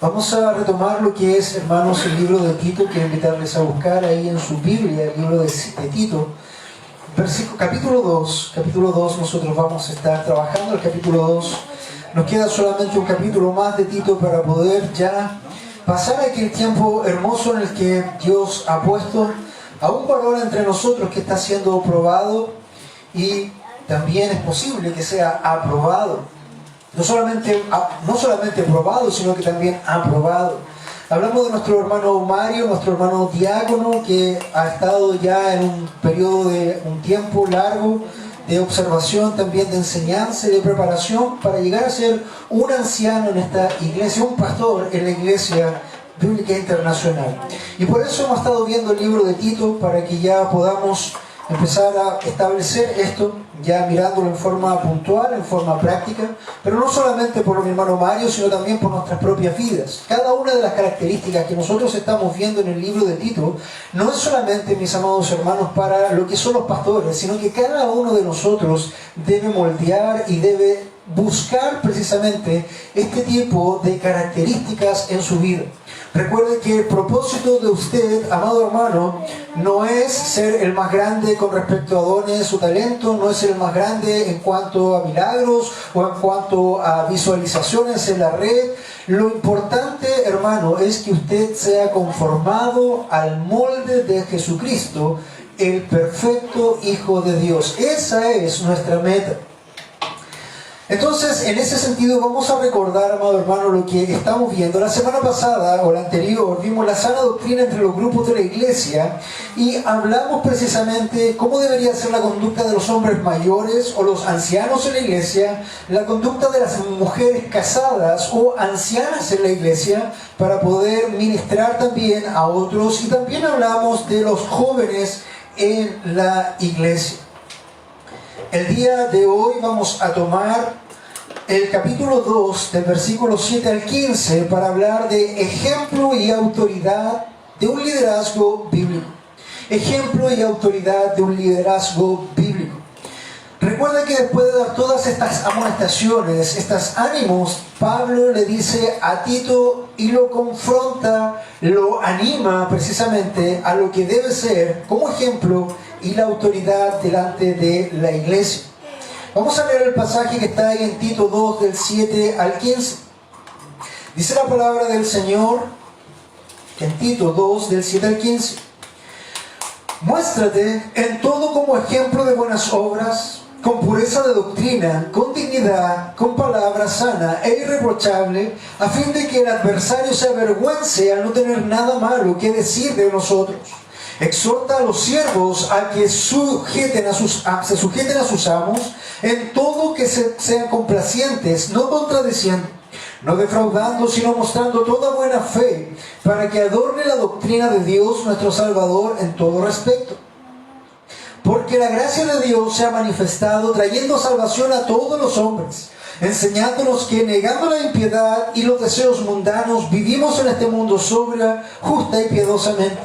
Vamos a retomar lo que es, hermanos, el libro de Tito. Quiero invitarles a buscar ahí en su Biblia el libro de Tito, capítulo 2. Capítulo 2, nosotros vamos a estar trabajando el capítulo 2. Nos queda solamente un capítulo más de Tito para poder ya pasar aquel tiempo hermoso en el que Dios ha puesto a un varón entre nosotros que está siendo probado y también es posible que sea aprobado. No solamente probado, sino que también aprobado. Hablamos de nuestro hermano Mario, nuestro hermano diácono, que ha estado ya en un periodo de un tiempo largo de observación, también de enseñanza y de preparación para llegar a ser un anciano en esta iglesia, un pastor en la iglesia bíblica internacional. Y por eso hemos estado viendo el libro de Tito, para que ya podamos empezar a establecer esto, ya mirándolo en forma puntual, en forma práctica, pero no solamente por mi hermano Mario, sino también por nuestras propias vidas. Cada una de las características que nosotros estamos viendo en el libro de Tito no es solamente, mis amados hermanos, para lo que son los pastores, sino que cada uno de nosotros debe moldear y debe buscar precisamente este tipo de características en su vida. Recuerde que el propósito de usted, amado hermano, no es ser el más grande con respecto a dones o talento, no es ser el más grande en cuanto a milagros o en cuanto a visualizaciones en la red. Lo importante, hermano, es que usted sea conformado al molde de Jesucristo, el perfecto Hijo de Dios. Esa es nuestra meta. Entonces, en ese sentido, vamos a recordar, amado hermano, lo que estamos viendo. La semana pasada, o la anterior, vimos la sana doctrina entre los grupos de la iglesia y hablamos precisamente cómo debería ser la conducta de los hombres mayores o los ancianos en la iglesia, la conducta de las mujeres casadas o ancianas en la iglesia, para poder ministrar también a otros. Y también hablamos de los jóvenes en la iglesia. El día de hoy vamos a tomar el capítulo 2, del versículo 7 al 15, para hablar de ejemplo y autoridad de un liderazgo bíblico. Ejemplo y autoridad de un liderazgo bíblico. Recuerda que después de dar todas estas amonestaciones, estos ánimos, Pablo le dice a Tito y lo confronta, lo anima precisamente a lo que debe ser como ejemplo y la autoridad delante de la iglesia. Vamos a leer el pasaje que está ahí en Tito 2, del 7 al 15. Dice la palabra del Señor en Tito 2, del 7 al 15. Muéstrate en todo como ejemplo de buenas obras, con pureza de doctrina, con dignidad, con palabra sana e irreprochable, a fin de que el adversario se avergüence al no tener nada malo que decir de nosotros. Exhorta a los siervos a que se sujeten a sus amos, en todo que sean complacientes, no contradiciendo, no defraudando, sino mostrando toda buena fe, para que adorne la doctrina de Dios nuestro Salvador en todo respecto. Porque la gracia de Dios se ha manifestado, trayendo salvación a todos los hombres, enseñándonos que, negando la impiedad y los deseos mundanos, vivimos en este mundo sobria, justa y piadosamente,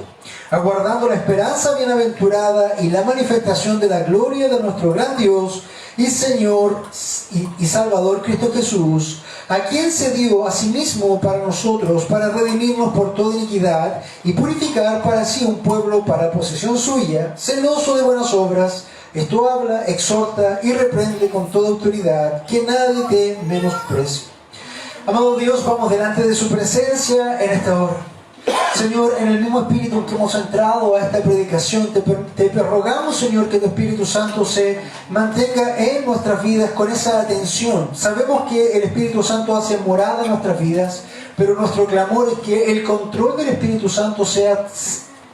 aguardando la esperanza bienaventurada y la manifestación de la gloria de nuestro gran Dios y Señor y Salvador Cristo Jesús, a quien se dio a sí mismo para nosotros, para redimirnos por toda iniquidad y purificar para sí un pueblo para posesión suya, celoso de buenas obras. Esto habla, exhorta y reprende con toda autoridad, que nadie te menosprecie. Amado Dios, vamos delante de su presencia en esta hora. Señor, en el mismo espíritu en que hemos entrado a esta predicación, te rogamos, Señor, que tu Espíritu Santo se mantenga en nuestras vidas con esa atención. Sabemos que el Espíritu Santo hace morada en nuestras vidas, pero nuestro clamor es que el control del Espíritu Santo sea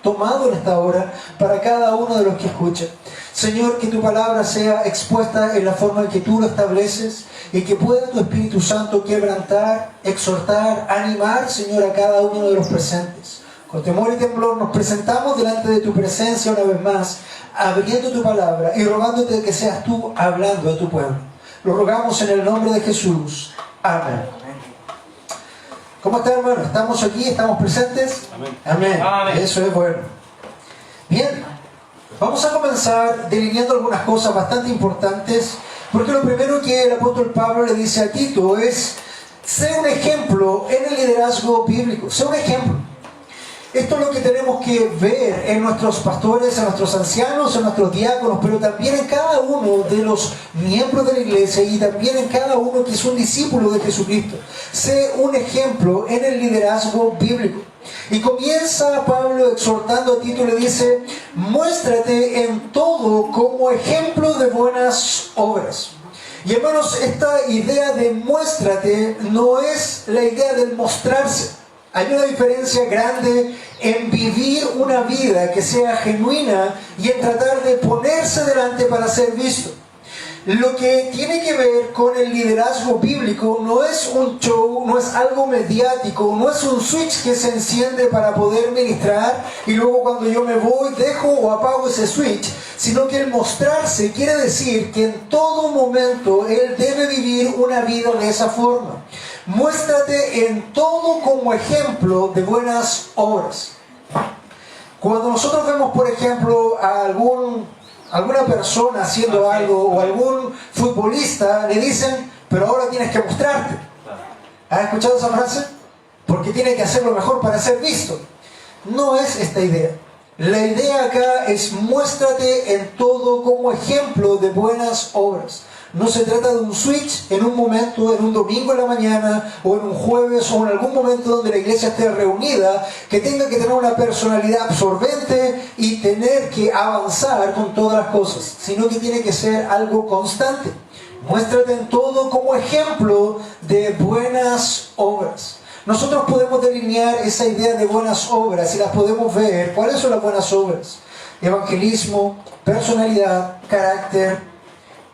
tomado en esta hora para cada uno de los que escuchan. Señor, que tu palabra sea expuesta en la forma en que tú lo estableces y que pueda tu Espíritu Santo quebrantar, exhortar, animar, Señor, a cada uno de los presentes. Con temor y temblor nos presentamos delante de tu presencia una vez más, abriendo tu palabra y rogándote que seas tú hablando a tu pueblo. Lo rogamos en el nombre de Jesús. Amén. ¿Cómo está, hermano? ¿Estamos aquí? ¿Estamos presentes? Amén. Amén. Amén. Eso es bueno. Bien, vamos a comenzar delineando algunas cosas bastante importantes, porque lo primero que el apóstol Pablo le dice a Tito es: Sé un ejemplo en el liderazgo bíblico. Sé un ejemplo. Esto es lo que tenemos que ver en nuestros pastores, en nuestros ancianos, en nuestros diáconos, pero también en cada uno de los miembros de la iglesia y también en cada uno que es un discípulo de Jesucristo. Sé un ejemplo en el liderazgo bíblico. Y comienza Pablo exhortando a Tito y le dice: muéstrate en todo como ejemplo de buenas obras. Y hermanos, esta idea de muéstrate no es la idea del mostrarse. Hay una diferencia grande en vivir una vida que sea genuina y en tratar de ponerse delante para ser visto. Lo que tiene que ver con el liderazgo bíblico no es un show, no es algo mediático, no es un switch que se enciende para poder ministrar y luego cuando yo me voy dejo o apago ese switch, sino que el mostrarse quiere decir que en todo momento él debe vivir una vida de esa forma. Muéstrate en todo como ejemplo de buenas obras. Cuando nosotros vemos, por ejemplo, a alguna persona haciendo algo o algún futbolista, le dicen: pero ahora tienes que mostrarte. ¿Has escuchado esa frase? Porque tiene que hacerlo mejor para ser visto. No es esta idea. La idea acá es: muéstrate en todo como ejemplo de buenas obras. No se trata de un switch en un momento, en un domingo en la mañana, o en un jueves, o en algún momento donde la iglesia esté reunida, que tenga que tener una personalidad absorbente y tener que avanzar con todas las cosas, sino que tiene que ser algo constante. Muéstrate en todo como ejemplo de buenas obras. Nosotros podemos delinear esa idea de buenas obras y las podemos ver. ¿Cuáles son las buenas obras? Evangelismo, personalidad, carácter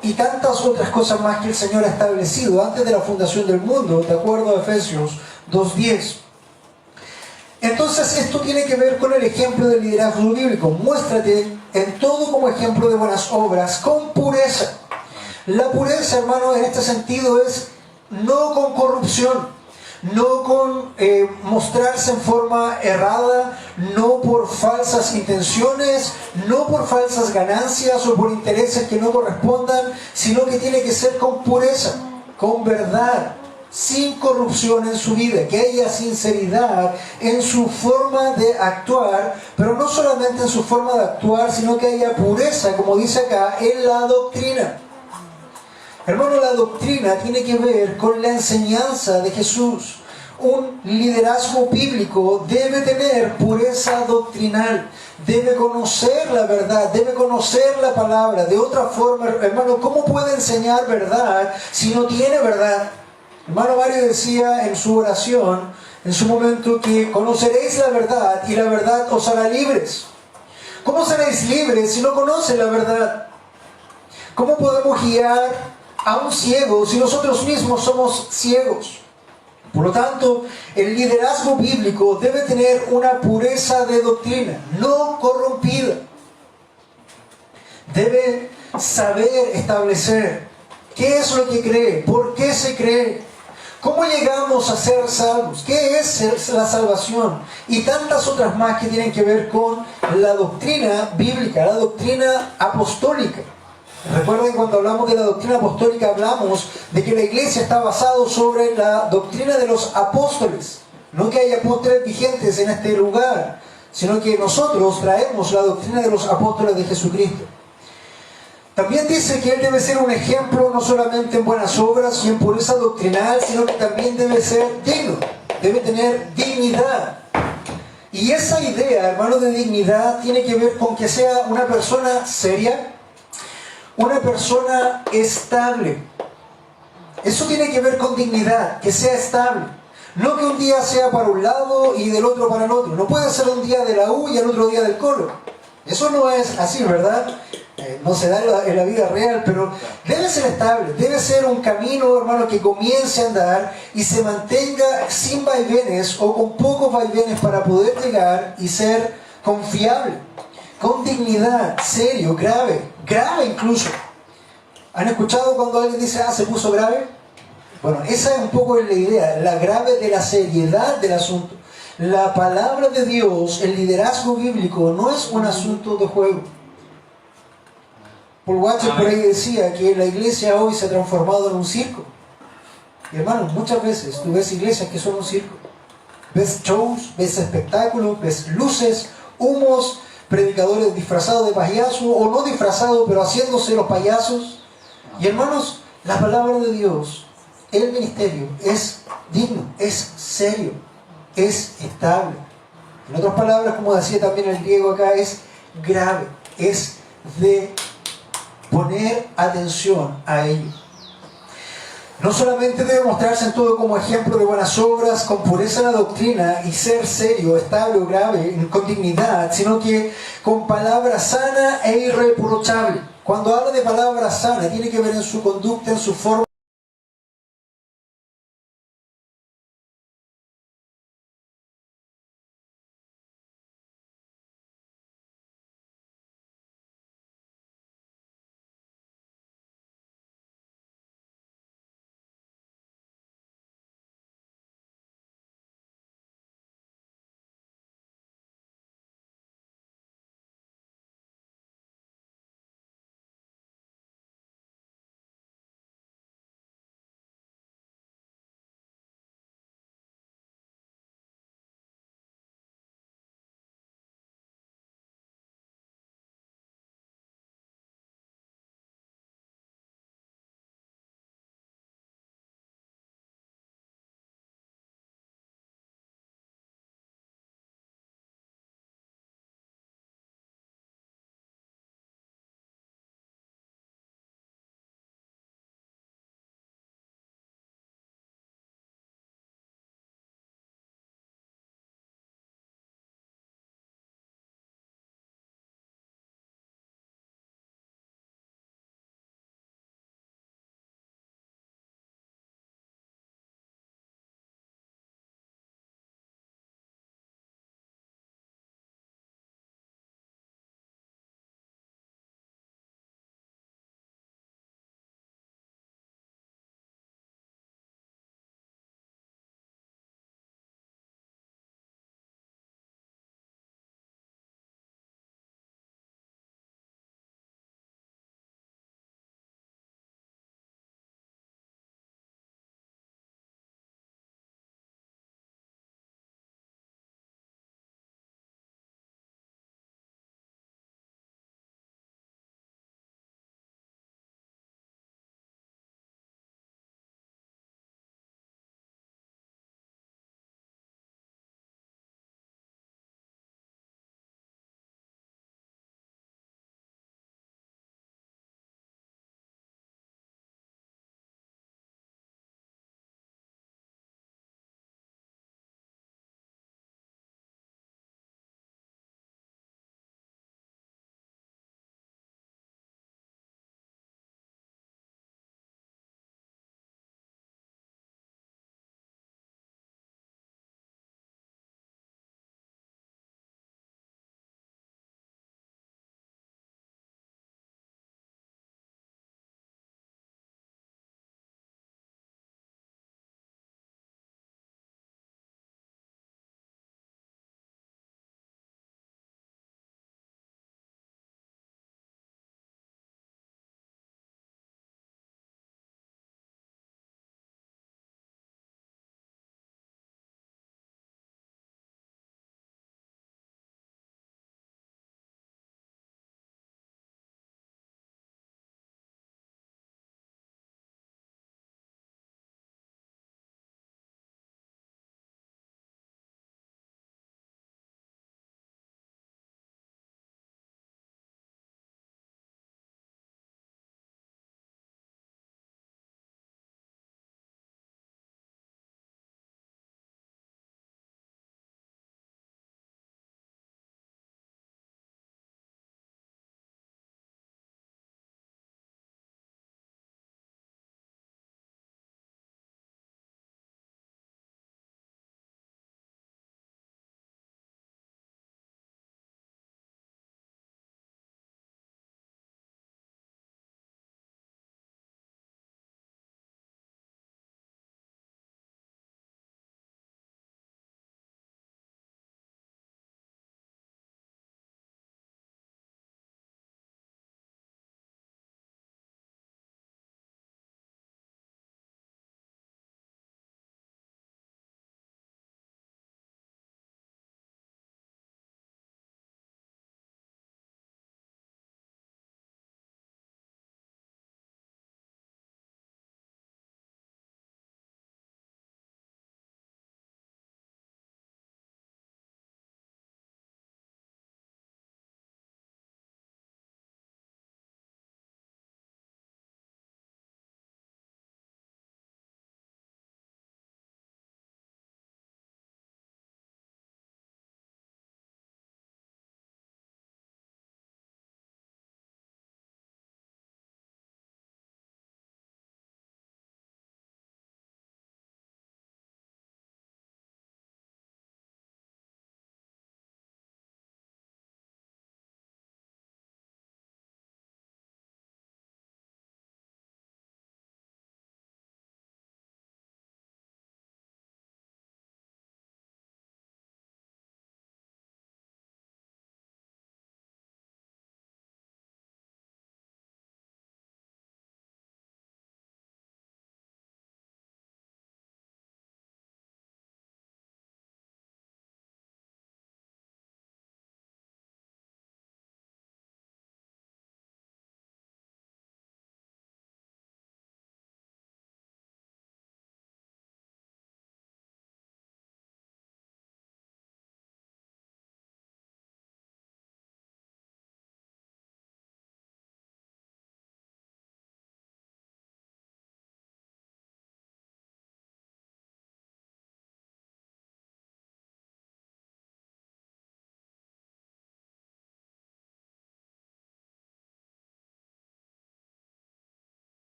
y tantas otras cosas más que el Señor ha establecido antes de la fundación del mundo, de acuerdo a Efesios 2:10. Entonces esto tiene que ver con el ejemplo del liderazgo bíblico. Muéstrate en todo como ejemplo de buenas obras, con pureza. La pureza, hermano, en este sentido es no con corrupción, no con mostrarse en forma errada, no por falsas intenciones, no por falsas ganancias o por intereses que no correspondan, sino que tiene que ser con pureza, con verdad, sin corrupción en su vida, que haya sinceridad en su forma de actuar, pero no solamente en su forma de actuar, sino que haya pureza, como dice acá, en la doctrina. Hermano, la doctrina tiene que ver con la enseñanza de Jesús. Un liderazgo bíblico debe tener pureza doctrinal, debe conocer la verdad, debe conocer la palabra. De otra forma, hermano, ¿cómo puede enseñar verdad si no tiene verdad? Hermano Mario decía en su oración, en su momento, que conoceréis la verdad y la verdad os hará libres. ¿Cómo seréis libres si no conocen la verdad? ¿Cómo podemos guiar a un ciego si nosotros mismos somos ciegos? Por lo tanto, el liderazgo bíblico debe tener una pureza de doctrina, no corrompida. Debe saber establecer qué es lo que cree, por qué se cree, cómo llegamos a ser salvos, qué es la salvación y tantas otras más que tienen que ver con la doctrina bíblica, la doctrina apostólica. Recuerden, cuando hablamos de la doctrina apostólica, hablamos de que la iglesia está basada sobre la doctrina de los apóstoles. No que haya apóstoles vigentes en este lugar, sino que nosotros traemos la doctrina de los apóstoles de Jesucristo. También dice que Él debe ser un ejemplo no solamente en buenas obras y en pureza doctrinal, sino que también debe ser digno, debe tener dignidad. Y esa idea, hermano, de dignidad tiene que ver con que sea una persona seria, una persona estable. Eso tiene que ver con dignidad, que sea estable. No que un día sea para un lado y del otro para el otro. No puede ser un día de la U y el otro día del Colo. Eso no es así, ¿verdad? No se da en la vida real, pero debe ser estable. Debe ser un camino, hermano, que comience a andar y se mantenga sin vaivenes o con pocos vaivenes para poder llegar y ser confiable, con dignidad, serio, grave incluso. ¿Han escuchado cuando alguien dice, se puso grave? Bueno, esa es un poco la idea, la grave de la seriedad del asunto. La palabra de Dios, el liderazgo bíblico, no es un asunto de juego. Paul Watson por ahí decía que la iglesia hoy se ha transformado en un circo. Y hermanos, muchas veces tú ves iglesias que son un circo. Ves shows, ves espectáculos, ves luces, humos, predicadores disfrazados de payasos o no disfrazados, pero haciéndose los payasos. Y hermanos, la palabra de Dios, el ministerio, es digno, es serio, es estable. En otras palabras, como decía también el griego acá, es grave, es de poner atención a ello. No solamente debe mostrarse en todo como ejemplo de buenas obras, con pureza en la doctrina y ser serio, estable o grave, con dignidad, sino que con palabra sana e irreprochable. Cuando habla de palabra sana, tiene que ver en su conducta, en su forma